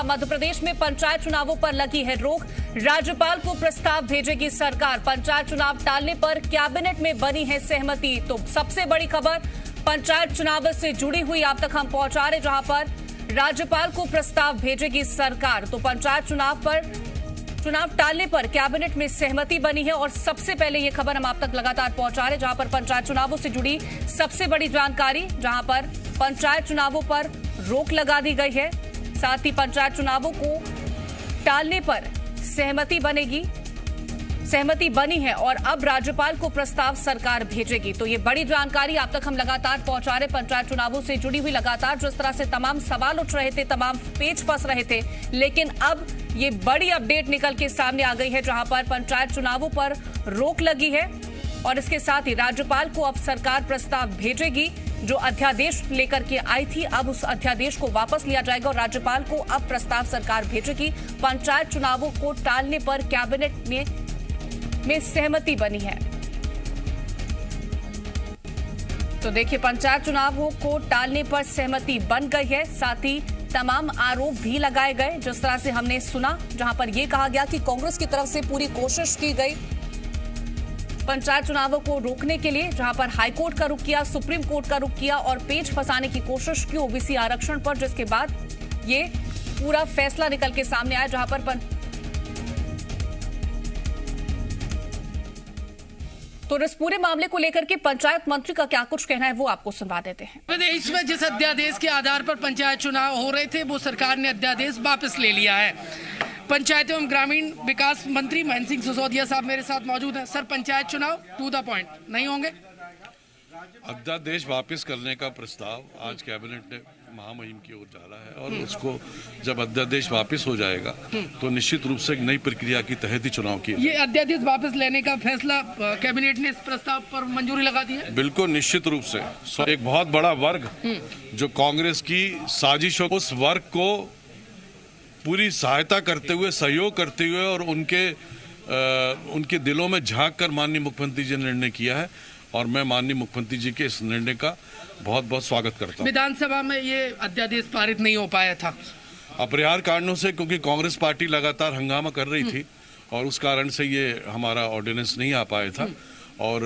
जहां मध्य प्रदेश में पंचायत चुनावों पर लगी है रोक। राज्यपाल को प्रस्ताव भेजेगी सरकार। पंचायत चुनाव टालने पर कैबिनेट में बनी है सहमति। तो सबसे बड़ी खबर पंचायत चुनाव से जुड़ी हुई आप तक हम पहुंचा रहे, जहां पर राज्यपाल को प्रस्ताव भेजेगी सरकार। तो पंचायत चुनाव टालने पर कैबिनेट में सहमति बनी है। और सबसे पहले ये खबर हम आप तक लगातार पहुंचा रहे, जहां पर पंचायत चुनावों से जुड़ी सबसे बड़ी जानकारी, जहां पर पंचायत चुनावों पर रोक लगा दी गई है। साथ ही पंचायत चुनावों को टालने पर सहमति बनी है और अब राज्यपाल को प्रस्ताव सरकार भेजेगी। तो ये बड़ी जानकारी आप तक हम लगातार पहुंचा रहे। पंचायत चुनावों से जुड़ी हुई लगातार जिस तरह से तमाम सवाल उठ रहे थे, तमाम पेच फंस रहे थे, लेकिन अब ये बड़ी अपडेट निकल के सामने आ गई है, जहां पर पंचायत चुनावों पर रोक लगी है। और इसके साथ ही राज्यपाल को अब सरकार प्रस्ताव भेजेगी। जो अध्यादेश लेकर के आई थी, अब उस अध्यादेश को वापस लिया जाएगा और राज्यपाल को अब प्रस्ताव सरकार भेजेगी। पंचायत चुनावों को टालने पर कैबिनेट में सहमति बनी है। तो देखिए, पंचायत चुनावों को टालने पर सहमति बन गई है। साथ ही तमाम आरोप भी लगाए गए, जिस तरह से हमने सुना, जहां पर यह कहा गया कि कांग्रेस की तरफ से पूरी कोशिश की गई पंचायत चुनावों को रोकने के लिए, जहां पर हाईकोर्ट का रुख किया, सुप्रीम कोर्ट का रुख किया और पेच फंसाने की कोशिश की ओबीसी आरक्षण पर, जिसके बाद ये पूरा फैसला निकल के सामने आया, जहां पर तो इस पूरे मामले को लेकर के पंचायत मंत्री का क्या कुछ कहना है, वो आपको सुनवा देते हैं। प्रदेश में जिस अध्यादेश के आधार पर पंचायत चुनाव हो रहे थे, वो सरकार ने अध्यादेश वापस ले लिया है। पंचायत एवं ग्रामीण विकास मंत्री महेंद्र सिंह सिसोदिया साहब मेरे साथ मौजूद हैं। सर, पंचायत चुनाव टू द पॉइंट नहीं होंगे? अध्यादेश वापस करने का प्रस्ताव आज कैबिनेट ने महामहिम की ओर डाला है और उसको जब अध्यादेश वापस हो जाएगा तो निश्चित रूप से एक नई प्रक्रिया की तहत ही चुनाव की। ये अध्यादेश वापस लेने का फैसला कैबिनेट ने इस प्रस्ताव पर मंजूरी लगा दी है? बिल्कुल, निश्चित रूप से। एक बहुत बड़ा वर्ग जो कांग्रेस की साजिश, उस वर्ग को पूरी सहायता करते हुए, सहयोग करते हुए और उनके दिलों में झांक कर माननीय मुख्यमंत्री जी ने निर्णय किया है और मैं माननीय मुख्यमंत्री जी के इस निर्णय का बहुत बहुत स्वागत करता हूं। विधानसभा में ये अध्यादेश पारित नहीं हो पाया था अपरिहार्य कारणों से, क्योंकि कांग्रेस पार्टी लगातार हंगामा कर रही थी और उस कारण से ये हमारा ऑर्डिनेंस नहीं आ पाया था और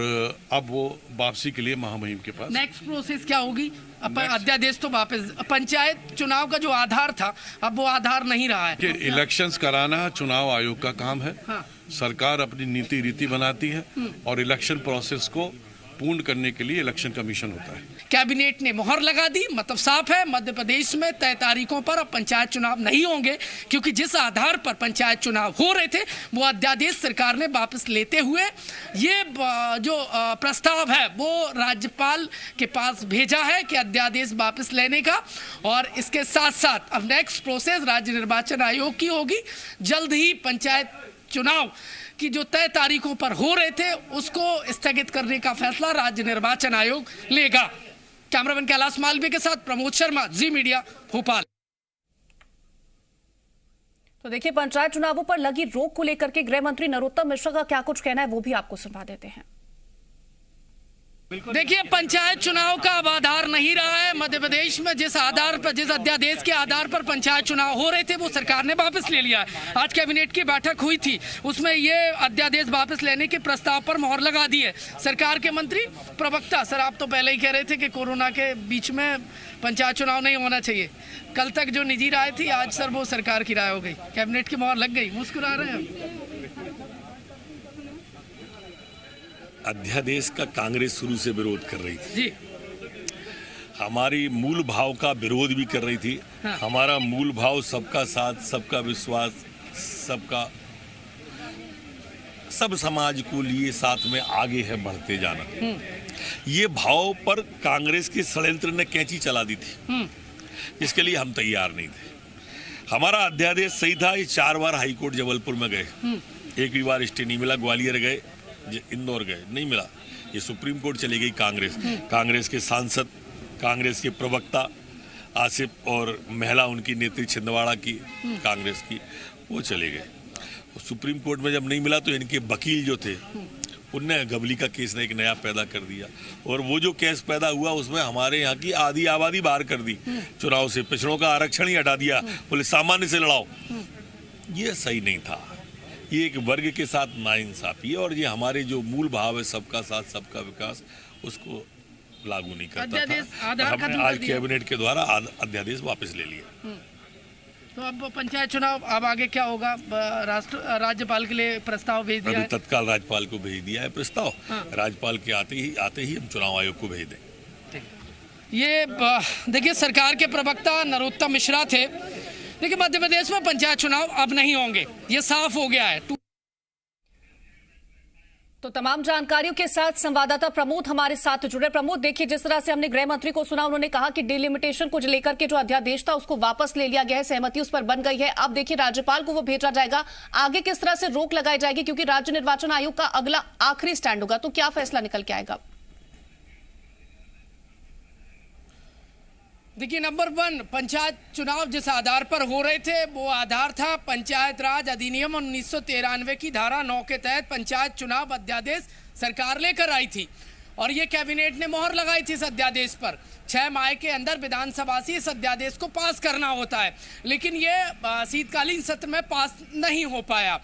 अब वो वापसी के लिए महामहिम के पास। नेक्स्ट प्रोसेस क्या होगी? अध्यादेश तो वापस, पंचायत चुनाव का जो आधार था अब वो आधार नहीं रहा है। इलेक्शंस कराना चुनाव आयोग का काम है। हाँ। सरकार अपनी नीति रीति बनाती है और इलेक्शन प्रोसेस को पूर्ण करने के लिए इलेक्शन कमीशन होता है। कैबिनेट ने मोहर लगा दी, मतलब साफ है, मध्य प्रदेश में तय तारीखों पर अब पंचायत चुनाव नहीं होंगे, क्योंकि जिस आधार पर पंचायत चुनाव हो रहे थे वो अध्यादेश सरकार ने वापस लेते हुए ये जो प्रस्ताव है वो राज्यपाल के पास भेजा है कि अध्यादेश वापस लेने का। और इसके साथ साथ अब नेक्स्ट प्रोसेस राज्य निर्वाचन आयोग की होगी। जल्द ही पंचायत चुनाव की जो तय तारीखों पर हो रहे थे उसको स्थगित करने का फैसला राज्य निर्वाचन आयोग लेगा। कैमरामैन कैलाश मालवीय के साथ प्रमोद शर्मा, जी मीडिया, भोपाल। तो देखिए, पंचायत चुनावों पर लगी रोक को लेकर के गृह मंत्री नरोत्तम मिश्रा का क्या कुछ कहना है, वो भी आपको सुनवा देते हैं। देखिए, पंचायत चुनाव का अब आधार नहीं रहा है। मध्य प्रदेश में जिस अध्यादेश के आधार पर पंचायत चुनाव हो रहे थे वो सरकार ने वापस ले लिया है। आज कैबिनेट की बैठक हुई थी, उसमें ये अध्यादेश वापस लेने के प्रस्ताव पर मोहर लगा दी है सरकार के मंत्री। प्रवक्ता सर, आप तो पहले ही कह रहे थे कि कोरोना के बीच में पंचायत चुनाव नहीं होना चाहिए। कल तक जो निजी राय थी, आज सर वो सरकार की राय हो गई, कैबिनेट की मोहर लग गई, मुस्कुरा रहे हैं। अध्यादेश का कांग्रेस शुरू से विरोध कर रही थी जी। हमारी मूल भाव का विरोध भी कर रही थी। हाँ। हमारा मूल भाव सबका साथ, सबका विश्वास, सब समाज को लिए साथ में आगे है बढ़ते जाना। ये भाव पर कांग्रेस के षड्यंत्र ने कैंची चला दी थी, जिसके लिए हम तैयार नहीं थे। हमारा अध्यादेश सही था। ये 4 बार हाईकोर्ट जबलपुर में गए, एक भी बार स्टे नहीं मिला। ग्वालियर गए, इंदौर गए, नहीं मिला। ये सुप्रीम कोर्ट चली गई कांग्रेस के सांसद, कांग्रेस के प्रवक्ता आसिफ और महिला उनकी नेत्री छिंदवाड़ा की कांग्रेस की, वो चले गए। सुप्रीम कोर्ट में जब नहीं मिला तो इनके वकील जो थे उनने गबली का केस ने एक नया पैदा कर दिया, और वो जो केस पैदा हुआ उसमें हमारे यहाँ की आधी आबादी बाहर कर दी चुनाव से, पिछड़ों का आरक्षण ही हटा दिया, बोले सामान्य से लड़ाओ। ये सही नहीं था, ये एक वर्ग के साथ नाइंसाफी है, और ये हमारे जो मूल भाव है सबका साथ सबका विकास, उसको लागू नहीं करता था। हमने आज कैबिनेट के द्वारा अध्यादेश वापस ले लिया। तो अब पंचायत चुनाव अब आगे क्या होगा? राज्यपाल के लिए प्रस्ताव भेज दिया है? तत्काल राज्यपाल को भेज दिया है प्रस्ताव। राज्यपाल के आते ही हम चुनाव आयोग को भेज दें। ये देखिए, सरकार के प्रवक्ता नरोत्तम मिश्रा थे। देखिए, मध्य प्रदेश में पंचायत चुनाव अब नहीं होंगे, ये साफ हो गया है। तो तमाम जानकारियों के साथ संवाददाता प्रमोद हमारे साथ जुड़े। प्रमोद, देखिए, जिस तरह से हमने गृह मंत्री को सुना, उन्होंने कहा कि डिलिमिटेशन को लेकर के जो अध्यादेश था उसको वापस ले लिया गया है, सहमति उस पर बन गई है। अब देखिए, राज्यपाल को वो भेजा जाएगा, आगे किस तरह से रोक लगाई जाएगी, क्योंकि राज्य निर्वाचन आयोग का अगला आखिरी स्टैंड होगा, तो क्या फैसला निकल के आएगा? देखिए, नंबर 1, पंचायत चुनाव जिस आधार पर हो रहे थे वो आधार था पंचायत राज अधिनियम 1993 की धारा 9 के तहत पंचायत चुनाव अध्यादेश सरकार लेकर आई थी, और ये कैबिनेट ने मोहर लगाई थी इस अध्यादेश पर। 6 माह के अंदर विधानसभा से इस अध्यादेश को पास करना होता है, लेकिन ये शीतकालीन सत्र में पास नहीं हो पाया।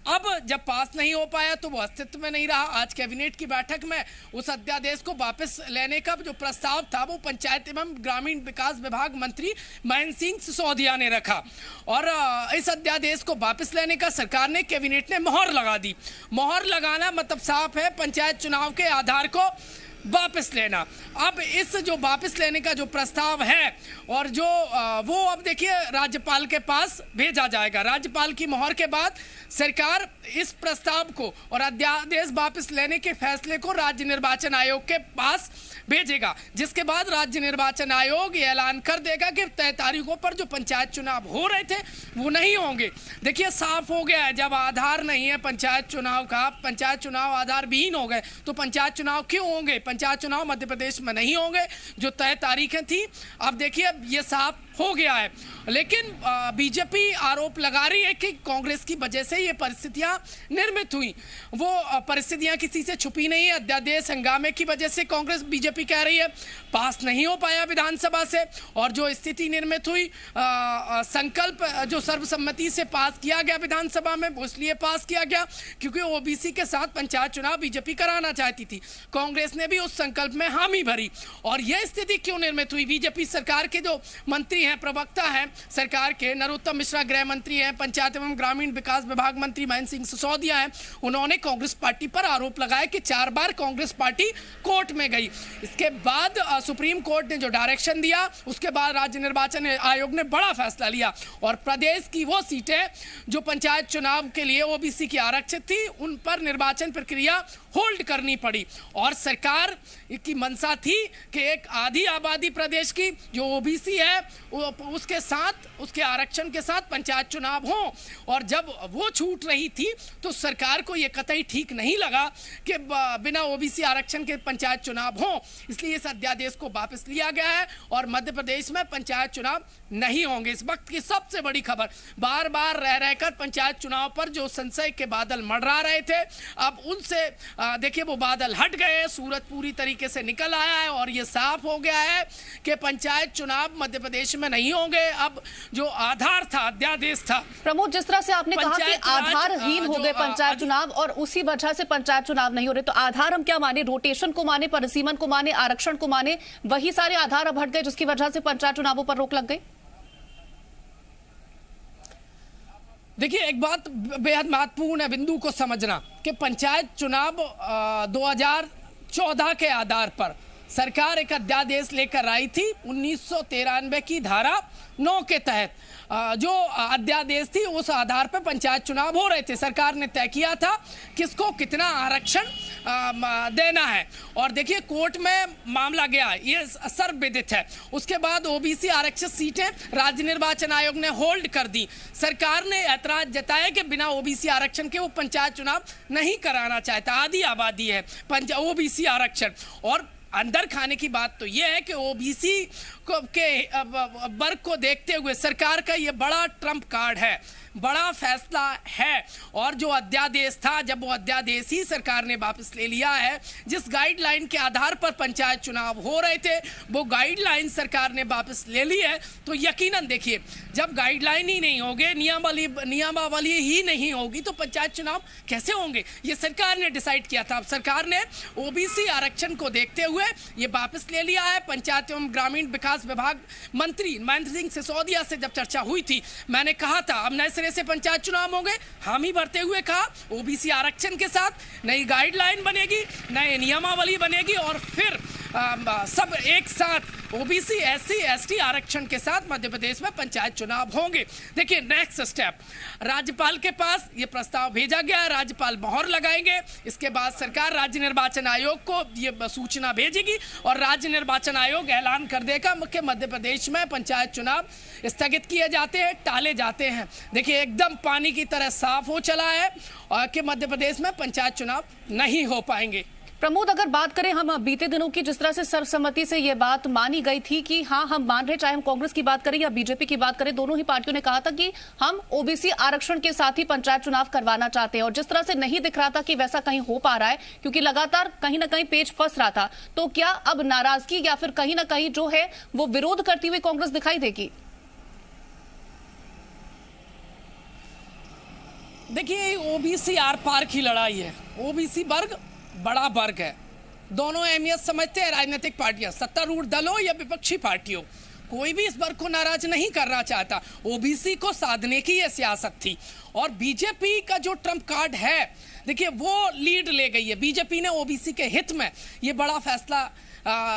अब जब पास नहीं हो पाया तो वो अस्तित्व में नहीं रहा। आज कैबिनेट की बैठक में उस अध्यादेश को वापस लेने का जो प्रस्ताव था वो पंचायत एवं ग्रामीण विकास विभाग मंत्री महेंद्र सिंह सिसोदिया ने रखा, और इस अध्यादेश को वापस लेने का सरकार ने, कैबिनेट ने मोहर लगा दी। मोहर लगाना मतलब साफ है पंचायत चुनाव के आधार को वापस लेना। अब इस जो वापस लेने का जो प्रस्ताव है और जो वो अब देखिए राज्यपाल के पास भेजा जाएगा। राज्यपाल की मोहर के बाद सरकार इस प्रस्ताव को और अध्यादेश वापस लेने के फैसले को राज्य निर्वाचन आयोग के पास भेजेगा, जिसके बाद राज्य निर्वाचन आयोग ये ऐलान कर देगा कि तय तारीखों पर जो पंचायत चुनाव हो रहे थे वो नहीं होंगे। देखिए, साफ हो गया है, जब आधार नहीं है पंचायत चुनाव का, पंचायत चुनाव आधार विहीन हो गए, तो पंचायत चुनाव क्यों होंगे? पंचायत चुनाव मध्य प्रदेश में नहीं होंगे, जो तय तारीखें थी। अब देखिए, ये साफ हो गया है, लेकिन बीजेपी आरोप लगा रही है कि कांग्रेस की वजह से ये परिस्थितियां निर्मित हुई। वो परिस्थितियां किसी से छुपी नहीं है। अध्यादेश हंगामे की वजह से कांग्रेस, बीजेपी कह रही है पास नहीं हो पाया विधानसभा से, और जो स्थिति निर्मित हुई, संकल्प जो सर्वसम्मति से पास किया गया विधानसभा में, वो इसलिए पास किया गया क्योंकि ओबीसी के साथ पंचायत चुनाव बीजेपी कराना चाहती थी। कांग्रेस ने भी उस संकल्प में हामी भरी, और यह स्थिति क्यों निर्मित हुई? बीजेपी सरकार के जो मंत्री हैं, प्रवक्ता हैं सरकार के, नरोत्तम मिश्रा गृह मंत्री हैं, पंचायत एवं ग्रामीण विकास विभाग मंत्री महेंद्र सिंह सिसोदिया हैं, उन्होंने कांग्रेस पार्टी पर आरोप लगाया कि 4 बार कांग्रेस पार्टी कोर्ट में गई। इसके बाद सुप्रीम कोर्ट ने जो डायरेक्शन दिया, उसके बाद राज्य निर्वाचन आयोग ने बड़ा फैसला लिया, और प्रदेश की वो सीटें जो पंचायत चुनाव के लिए ओबीसी की आरक्षित थी, उन पर निर्वाचन प्रक्रिया होल्ड करनी पड़ी। और सरकार की मंशा थी कि एक आधी आबादी प्रदेश की जो ओबीसी है उसके साथ, उसके आरक्षण के साथ पंचायत चुनाव हो, और जब वो छूट रही थी तो सरकार को ये कतई ठीक नहीं लगा कि बिना ओबीसी आरक्षण के पंचायत चुनाव हो, इसलिए इस अध्यादेश को वापस लिया गया है और मध्य प्रदेश में पंचायत चुनाव नहीं होंगे। इस वक्त की सबसे बड़ी खबर, बार बार रह रहकर पंचायत चुनाव पर जो संशय के बादल मंडरा रहे थे, अब उनसे देखिए वो बादल हट गए, सूरज पूरी तरीके से निकल आया है, और ये साफ हो गया है कि पंचायत चुनाव मध्य प्रदेश में नहीं होंगे। अब जो आधार था, अध्यादेश था। प्रमोद, जिस तरह से आपने कहा कि आधारहीन हो गए पंचायत चुनाव और उसी वजह से पंचायत चुनाव नहीं हो रहे, तो आधार हम क्या माने? रोटेशन को माने, परिसीमन को माने, आरक्षण को माने? वही सारे आधार अब हट गए जिसकी वजह से पंचायत चुनावों पर रोक लग गई। देखिए, एक बात बेहद महत्वपूर्ण है बिंदु को समझना कि पंचायत चुनाव 2014 के आधार पर सरकार एक अध्यादेश लेकर आई थी 1993 की धारा 9 के तहत। जो अध्यादेश थी उस आधार पर पंचायत चुनाव हो रहे थे। सरकार ने तय किया था किसको कितना आरक्षण देना है, और देखिए कोर्ट में मामला गया, ये सर्वविदित है। उसके बाद ओबीसी आरक्षित सीटें राज्य निर्वाचन आयोग ने होल्ड कर दी। सरकार ने ऐतराज जताया कि बिना ओबीसी आरक्षण के वो पंचायत चुनाव नहीं कराना चाहता, आधी आबादी है ओबीसी आरक्षण। और अंदर खाने की बात तो यह है कि ओबीसी के वर्ग को देखते हुए सरकार का ये बड़ा ट्रम्प कार्ड है, बड़ा फैसला है। और जो अध्यादेश था, जब वो अध्यादेश ही सरकार ने वापस ले लिया है, जिस गाइडलाइन के आधार पर पंचायत चुनाव हो रहे थे वो गाइडलाइन सरकार ने वापस ले ली है, तो यकीनन देखिए जब गाइडलाइन ही नहीं होगे, नियमावली ही नहीं होगी तो पंचायत चुनाव कैसे होंगे? ये सरकार ने डिसाइड किया था। अब सरकार ने ओबीसी आरक्षण को देखते हुए ये वापस ले लिया है। पंचायत एवं ग्रामीण विकास विभाग मंत्री महेंद्र सिंह सिसोदिया से जब चर्चा हुई थी, मैंने कहा था अब नए सिरे से पंचायत चुनाव होंगे। हामी भरते हुए कहा ओबीसी आरक्षण के साथ नई गाइडलाइन बनेगी, नए नियमावली बनेगी और फिर सब एक साथ ओबीसी एससी एसटी आरक्षण के साथ मध्य प्रदेश में पंचायत चुनाव होंगे। देखिए नेक्स्ट स्टेप, राज्यपाल के पास ये प्रस्ताव भेजा गया है, राज्यपाल मोहर लगाएंगे। इसके बाद सरकार राज्य निर्वाचन आयोग को ये सूचना भेजेगी और राज्य निर्वाचन आयोग ऐलान कर देगा कि मध्य प्रदेश में पंचायत चुनाव स्थगित किए जाते हैं, टाले जाते हैं। देखिए एकदम पानी की तरह साफ हो चला है और कि मध्य प्रदेश में पंचायत चुनाव नहीं हो पाएंगे। प्रमोद, अगर बात करें हम बीते दिनों की, जिस तरह से सर्वसम्मति से ये बात मानी गई थी कि हाँ हम मान रहे, चाहे हम कांग्रेस की बात करें या बीजेपी की बात करें, दोनों ही पार्टियों ने कहा था कि हम ओबीसी आरक्षण के साथ ही पंचायत चुनाव करवाना चाहते हैं, और जिस तरह से नहीं दिख रहा था कि वैसा कहीं हो पा रहा है क्योंकि लगातार कहीं ना कहीं पेच फंस रहा था, तो क्या अब नाराजगी या फिर कहीं ना कहीं जो है वो विरोध करती हुई कांग्रेस दिखाई देगी? देखिए ओबीसी आर पार की लड़ाई है। ओबीसी वर्ग बड़ा वर्ग है, दोनों अहमियत समझते हैं राजनीतिक पार्टियां, सत्तारूढ़ दल हो या विपक्षी पार्टी हो, कोई भी इस वर्ग को नाराज नहीं करना चाहता। ओबीसी को साधने की यह सियासत थी और बीजेपी का जो ट्रम्प कार्ड है, देखिए वो लीड ले गई है। बीजेपी ने ओबीसी के हित में ये बड़ा फैसला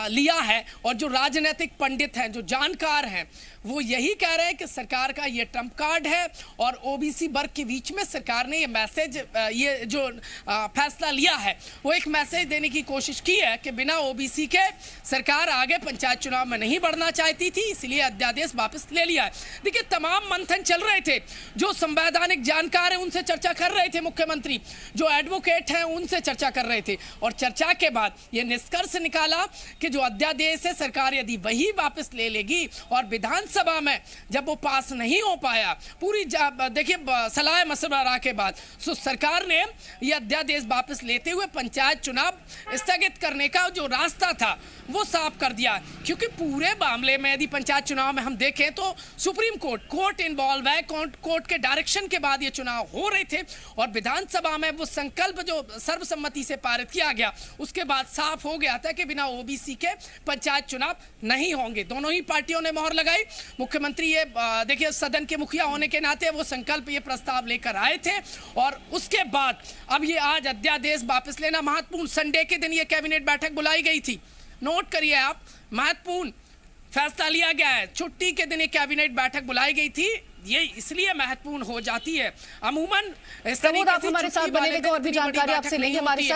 लिया है और जो राजनीतिक पंडित हैं, जो जानकार हैं, वो यही कह रहे हैं कि सरकार का ये ट्रम्प कार्ड है और ओबीसी वर्ग के बीच में सरकार ने ये मैसेज, ये जो फैसला लिया है वो एक मैसेज देने की कोशिश की है कि बिना ओबीसी के सरकार आगे पंचायत चुनाव में नहीं बढ़ना चाहती थी, इसलिए अध्यादेश वापस ले लिया है। देखिए तमाम मंथन चल रहे थे, जो संवैधानिक जानकार हैं उनसे चर्चा कर रहे थे मुख्यमंत्री, जो एडवोकेट हैं उनसे चर्चा कर रहे थे और चर्चा के बाद ये निष्कर्ष निकाला कि जो अध्यादेश है सरकार यदि वही वापस ले लेगी और विधानसभा में जब वो पास नहीं हो पाया, पूरी देखिए सलाह मशवरा के बाद, तो सरकार ने ये अध्यादेश वापस लेते हुए पंचायत चुनाव स्थगित करने का जो रास्ता था वो साफ कर दिया। क्योंकि पूरे मामले में यदि पंचायत चुनाव में हम देखें तो सुप्रीम कोर्ट इन्वॉल्व है, कोर्ट के डायरेक्शन के बाद ये चुनाव हो रहे थे और विधानसभा में वो संकल्प जो सर्वसम्मति से पारित किया गया उसके बाद साफ हो गया था कि बिना ओबीसी के पंचायत चुनाव नहीं होंगे। दोनों ही पार्टियों ने मोहर लगाई। मुख्यमंत्री ये देखिए सदन के मुखिया होने के नाते वो संकल्प, ये प्रस्ताव लेकर आए थे और उसके बाद अब ये आज अध्यादेश वापस लेना महत्वपूर्ण। संडे के दिन ये कैबिनेट बैठक बुलाई गई थी, नोट करिए आप, महत्वपूर्ण फैसला लिया गया है। छुट्टी के दिन एक कैबिनेट बैठक बुलाई गई थी, ये इसलिए महत्वपूर्ण हो जाती है। अमूमन प्रमोद, आप हमारे साथ बने रहेंगे और भी जानकारी आपसे लेंगे। हमारे साथ